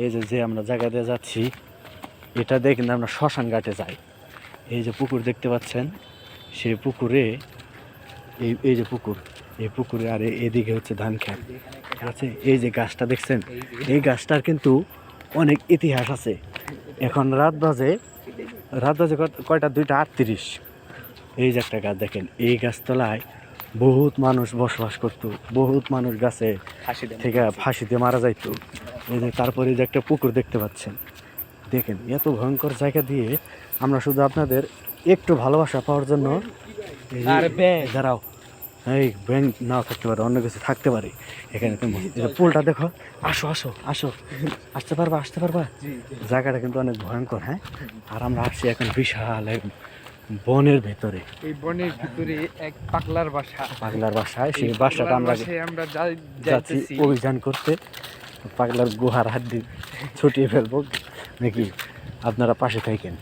এই যে আমরা জায়গা দিয়ে যাচ্ছি, এটা দিয়ে কিন্তু আমরা শ্মশান ঘাটে যাই। এই যে পুকুর দেখতে পাচ্ছেন, সেই পুকুরে এই যে পুকুর, এই পুকুরে আর এদিকে হচ্ছে ধান খেত, ঠিক আছে। এই যে গাছটা দেখছেন, এই গাছটার কিন্তু অনেক ইতিহাস আছে। এখন রাত বাজে কয়টা, 2:38। এই যে একটা গাছ দেখেন, এই গাছতলায় বহুত মানুষ বসবাস করতো, বহুত মানুষ গাছে থেকে ফাঁসিতে মারা যাইতো। এই যে তারপরে যে একটা পুকুর দেখতে পাচ্ছেন, দেখেন এত ভয়ঙ্কর জায়গা দিয়ে আমরা শুধু আপনাদের একটু ভালোবাসা পাওয়ার জন্য দাঁড়াও, এই ব্যাংক নাও থাকতে পারে, অন্য কিছু থাকতে পারে এখানে। তুমি পুলটা দেখো, আসো আসো আসো, আসতে পারবা। জায়গাটা কিন্তু অনেক ভয়ঙ্কর, হ্যাঁ। আর আমরা আসছি এখন বিশাল এক বনের ভেতরে। এই বনের ভিতরে এক পাগলার বাসায়, সেই বাসাটা আমরা যাচ্ছি অভিযান করতে। পাগলার গুহার হাড্ডি ছুটিয়ে ফেলবো নাকি, আপনারা পাশে থাকেন।